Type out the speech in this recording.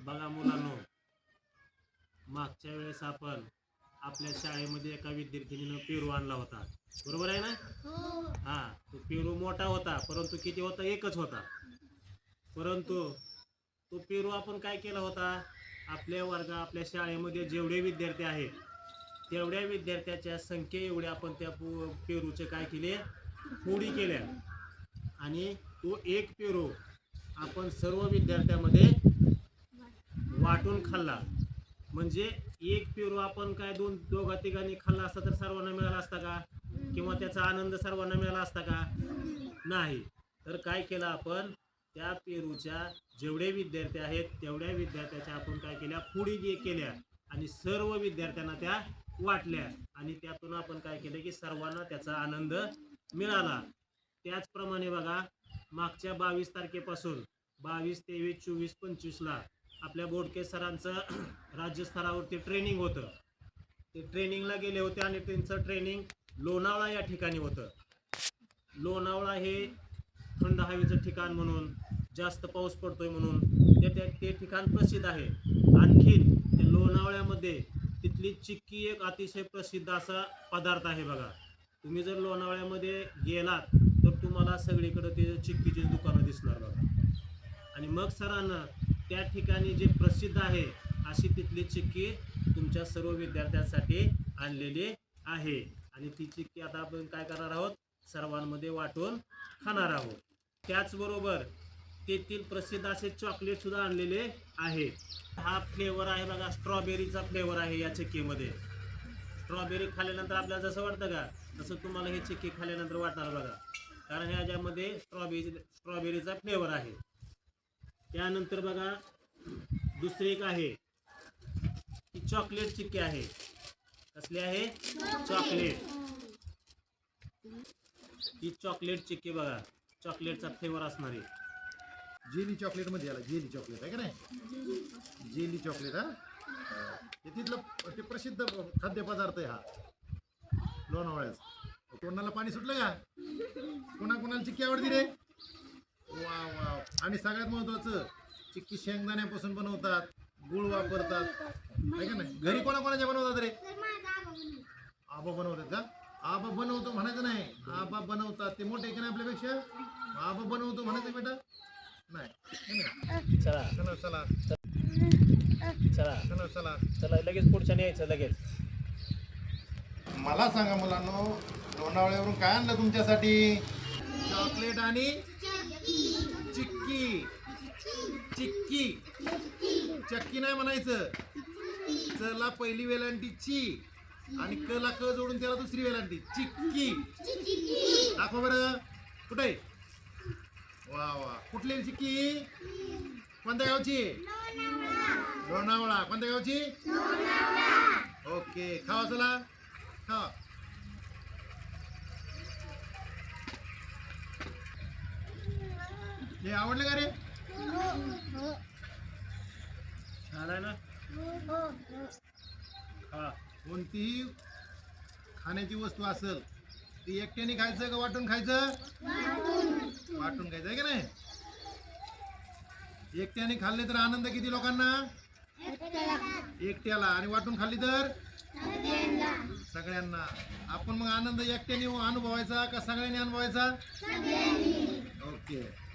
बघा मुलांनो, मागच्या वेळेस आपण आपल्या शाळेमध्ये एका विद्यार्थिनीनं पेरू आणला होता, बरोबर आहे ना? हा, तो पेरू मोठा होता, परंतु किती होता? एकच होता. परंतु तो पेरू आपण काय केला होता? आपल्या आपल्या शाळेमध्ये जेवढे विद्यार्थी आहेत तेवढ्या विद्यार्थ्याच्या संख्ये एवढे आपण त्या पेरूचे काय केले? फोडी केल्या. आणि तो एक पेरू आपण सर्व विद्यार्थ्यामध्ये वाटून खाल्ला. म्हणजे एक पेरू आपण काय दोघा तिघांनी खाल्ला असता तर सर्वांना मिळाला असता का? किंवा त्याचा आनंद सर्वांना मिळाला असता का? नाही. तर काय केलं आपण? त्या पेरूच्या जेवढे विद्यार्थी आहेत तेवढ्या विद्यार्थ्याच्या आपण काय केल्या? फोडी केल्या आणि सर्व विद्यार्थ्यांना त्या वाटल्या आणि त्यातून आपण काय केलं की सर्वांना त्याचा आनंद मिळाला. त्याचप्रमाणे बघा, मागच्या 22 तारखेपासून 22, 23, 24, 25 ला आपल्या बोडके सरांचं राज्यस्तरावरती ट्रेनिंग होतं. ते ट्रेनिंगला गेले होते आणि त्यांचं ट्रेनिंग लोणावळा या ठिकाणी होतं. लोणावळा हे थंड हवेचं ठिकाण म्हणून, जास्त पाऊस पडतोय म्हणून ते ठिकाण प्रसिद्ध आहे. आणखीन त्या लोणावळ्यामध्ये तिथली चिक्की एक अतिशय प्रसिद्ध असा पदार्थ आहे बघा. तुम्ही जर लोणावळ्यामध्ये गेलात तर तुम्हाला सगळीकडे ते चिक्कीची दुकानं दिसणार बघा. आणि मग सरांना त्या ठिकाणी जे प्रसिद्ध आहे अशी तिथली चिक्की तुमच्या सर्व विद्यार्थ्यांसाठी आणलेली आहे. आणि ती चिक्की आता आपण काय करणार आहोत? सर्वांमध्ये वाटून खाणार आहोत. त्याचबरोबर तेथील प्रसिद्ध असे चॉकलेट सुद्धा आणलेले आहे. हा फ्लेवर आहे बघा, स्ट्रॉबेरीचा फ्लेवर आहे या चिक्कीमध्ये. स्ट्रॉबेरी खाल्ल्यानंतर आपल्याला जसं वाटतं का तसं तुम्हाला ही चिक्की खाल्ल्यानंतर वाटणार बघा, कारण ह्याच्यामध्ये स्ट्रॉबेरीचा फ्लेवर आहे. त्यानंतर बघा, दुसरी एक आहे ही चॉकलेट चिक्की आहे. कसली आहे? चॉकलेट. ही चॉकलेट चिक्की बघा, चॉकलेटचा फ्लेवर असणार आहे. जेली चॉकलेट मध्ये आला, जेली चॉकलेट आहे का नाही? Jelly chocolate. हा, ते तिथलं ते प्रसिद्ध खाद्यपदार्थ आहे हा लोणावळ्याचा. कोणाला पाणी सुटलं का? कोणाला चिक्की आवडती रे? वा वा. आणि सगळ्यात महत्वाचं, चिक्की शेंगदाण्यापासून बनवतात, गुळ वापरतात आहे का नाही? घरी कोणाच्या बनवतात रे? आबा बनवतात का? आबा बनवतो म्हणायचं नाही, आबा बनवतात. ते मोठे की नाही आपल्यापेक्षा? आबा बनवतो म्हणायचं बेटा नाही. चला चला चला चला चला चला चला, लगेच पुढच्या यायचं लगेच. मला सांगा मुलांनो, लोणावळ्यावरून काय आणलं तुमच्यासाठी? चॉकलेट आणि चिक्की. चिक्की, चक्की नाही म्हणायचं. चला पहिली वेलांटी ची आणि कला क जोडून त्याला दुसरी वेलांटी चिक्की. दाखवा बरं कुठे? वा वा. कुठली चिक्की? कोणत्या गावची? लोणावळा. कोणत्या गावची? ओके, खावा चला खावा. हे आवडलं का रे? छान आहे ना? हा. कोणतीही खाण्याची वस्तू असेल ती एकट्याने खायचं का वाटून खायचं? वाटून खायचं आहे का नाही? एकट्याने खाल्ले तर आनंद किती लोकांना? एकट्याला. आणि वाटून खाल्ली तर सगळ्यांना. आपण मग आनंद एकट्याने अनुभवायचा का सगळ्यांनी अनुभवायचा? ओके.